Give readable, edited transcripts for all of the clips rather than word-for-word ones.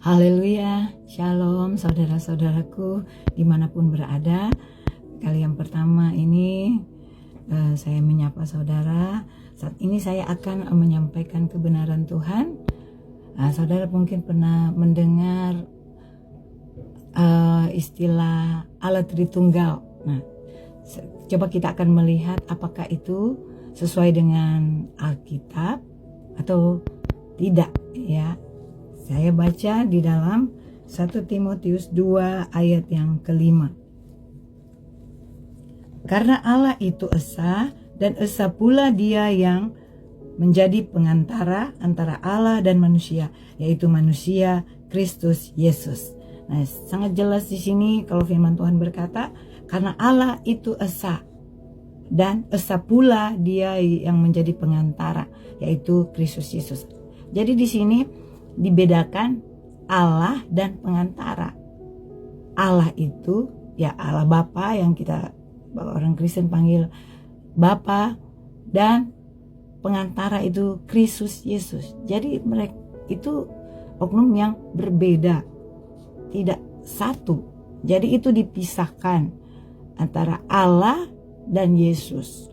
Haleluya, shalom saudara-saudaraku dimanapun berada. Kali yang pertama ini saya menyapa saudara. Saat ini saya akan menyampaikan kebenaran Tuhan. Saudara mungkin pernah mendengar istilah Allah Tritunggal. Nah, coba kita akan melihat apakah itu sesuai dengan Alkitab atau tidak, ya. Saya baca di dalam 1 Timotius 2 ayat yang kelima. Karena Allah itu esa, dan esa pula Dia yang menjadi pengantara antara Allah dan manusia, yaitu manusia Kristus Yesus. Nah, sangat jelas di sini kalau firman Tuhan berkata, karena Allah itu esa, dan esa pula Dia yang menjadi pengantara, yaitu Kristus Yesus. Jadi di sini dibedakan Allah dan pengantara. Allah itu ya Allah Bapa, yang kita orang Kristen panggil Bapa, dan pengantara itu Kristus Yesus. Jadi mereka itu oknum yang berbeda, tidak satu. Jadi itu dipisahkan antara Allah dan Yesus.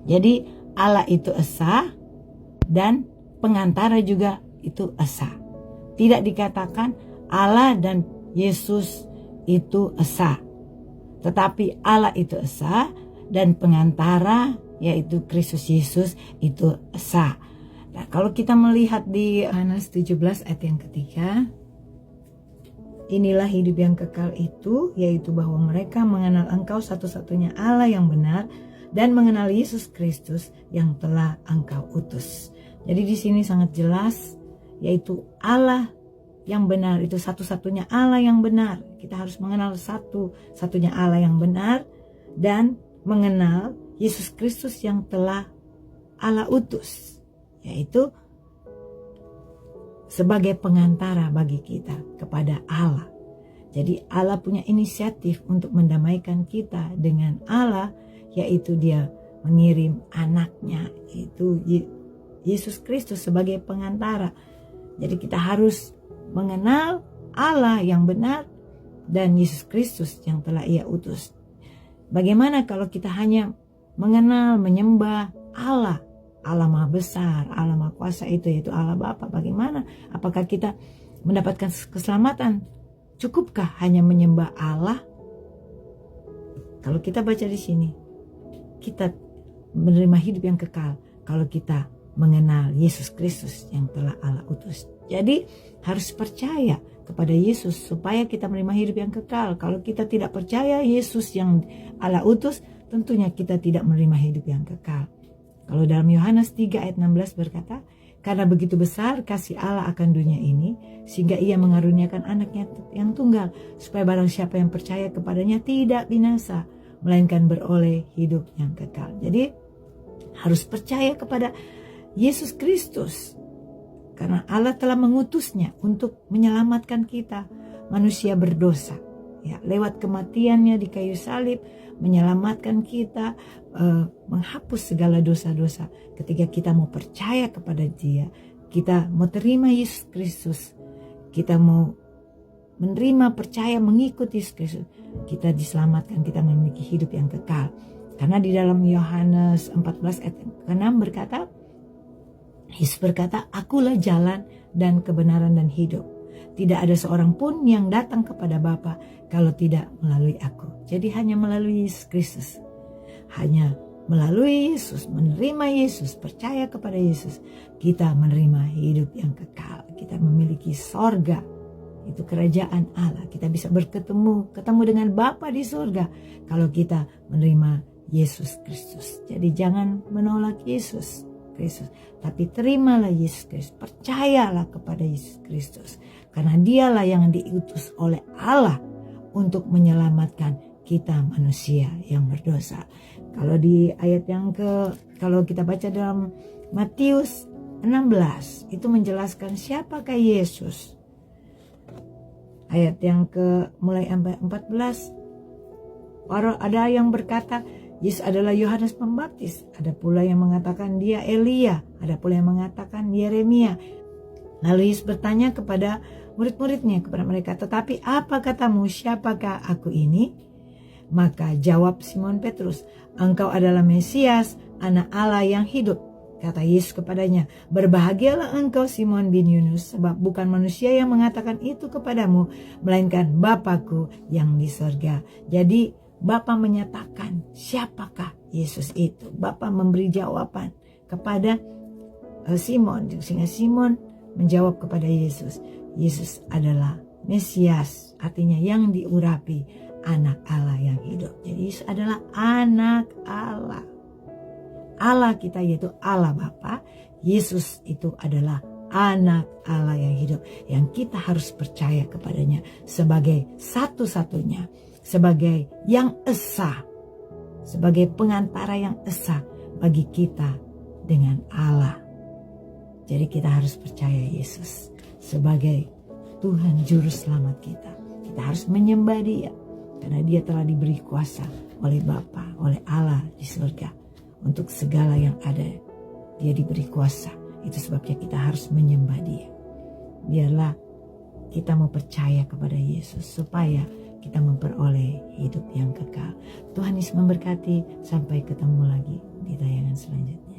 Jadi Allah itu esa dan pengantara juga itu esa. Tidak dikatakan Allah dan Yesus itu esa, tetapi Allah itu esa dan pengantara yaitu Kristus Yesus itu esa. Nah, kalau kita melihat di Yohanes 17 ayat yang ketiga, inilah hidup yang kekal itu, yaitu bahwa mereka mengenal Engkau satu-satunya Allah yang benar dan mengenal Yesus Kristus yang telah Engkau utus. Jadi di sini sangat jelas, yaitu Allah yang benar, itu satu-satunya Allah yang benar. Kita harus mengenal satu-satunya Allah yang benar dan mengenal Yesus Kristus yang telah Allah utus, yaitu sebagai pengantara bagi kita kepada Allah. Jadi Allah punya inisiatif untuk mendamaikan kita dengan Allah, yaitu Dia mengirim anaknya, yaitu Yesus Kristus sebagai pengantara. Jadi kita harus mengenal Allah yang benar dan Yesus Kristus yang telah Ia utus. Bagaimana kalau kita hanya mengenal, menyembah Allah Maha Besar, Allah Maha Kuasa itu, yaitu Allah Bapa? Bagaimana? Apakah kita mendapatkan keselamatan? Cukupkah hanya menyembah Allah? Kalau kita baca di sini, kita menerima hidup yang kekal kalau kita mengenal Yesus Kristus yang telah Allah utus. Jadi harus percaya kepada Yesus supaya kita menerima hidup yang kekal. Kalau kita tidak percaya Yesus yang Allah utus, tentunya kita tidak menerima hidup yang kekal. Kalau dalam Yohanes 3 ayat 16 berkata, karena begitu besar kasih Allah akan dunia ini, sehingga Ia mengaruniakan anaknya yang tunggal, supaya barang siapa yang percaya kepadanya tidak binasa, melainkan beroleh hidup yang kekal. Jadi harus percaya kepada Yesus Kristus, karena Allah telah mengutusnya untuk menyelamatkan kita manusia berdosa, ya, lewat kematiannya di kayu salib, menyelamatkan kita, menghapus segala dosa-dosa. Ketika kita mau percaya kepada Dia, kita mau terima Yesus Kristus, kita mau menerima, percaya, mengikuti Yesus Kristus, kita diselamatkan, kita memiliki hidup yang kekal. Karena di dalam Yohanes 14 ayat 6 berkata, Yesus berkata, akulah jalan dan kebenaran dan hidup. Tidak ada seorang pun yang datang kepada Bapa kalau tidak melalui aku. Jadi hanya melalui Yesus Kristus. Hanya melalui Yesus, menerima Yesus, percaya kepada Yesus, kita menerima hidup yang kekal. Kita memiliki sorga, itu kerajaan Allah. Kita bisa ketemu dengan Bapa di sorga kalau kita menerima Yesus Kristus. Jadi jangan menolak Yesus Kristus, tapi terimalah Yesus Kristus, percayalah kepada Yesus Kristus, karena Dialah yang diutus oleh Allah untuk menyelamatkan kita manusia yang berdosa. Kalau di ayat kalau kita baca dalam Matius 16, itu menjelaskan siapakah Yesus. Ayat yang mulai 14, ada yang berkata Yesus adalah Yohanes Pembaptis, ada pula yang mengatakan dia Elia, ada pula yang mengatakan Yeremia. Lalu Yesus bertanya kepada murid-muridnya, kepada mereka, tetapi apa katamu, siapakah aku ini? Maka jawab Simon Petrus, engkau adalah Mesias, anak Allah yang hidup. Kata Yesus kepadanya, berbahagialah engkau Simon bin Yunus, sebab bukan manusia yang mengatakan itu kepadamu, melainkan Bapa-Ku yang di sorga. Jadi Bapa menyatakan siapakah Yesus itu. Bapa memberi jawaban kepada Simon, sehingga Simon menjawab kepada Yesus, Yesus adalah Mesias, artinya yang diurapi, anak Allah yang hidup. Jadi Yesus adalah anak Allah. Allah kita yaitu Allah Bapa, Yesus itu adalah anak Allah yang hidup, yang kita harus percaya kepadanya sebagai satu-satunya, sebagai yang esa, sebagai pengantara yang esa bagi kita dengan Allah. Jadi kita harus percaya Yesus sebagai Tuhan Juru Selamat kita. Kita harus menyembah Dia karena Dia telah diberi kuasa oleh Bapa, oleh Allah di surga untuk segala yang ada. Dia diberi kuasa. Itu sebabnya kita harus menyembah Dia. Biarlah kita mau percaya kepada Yesus supaya kita memperoleh hidup yang kekal. Tuhan Yesus memberkati. Sampai ketemu lagi di tayangan selanjutnya.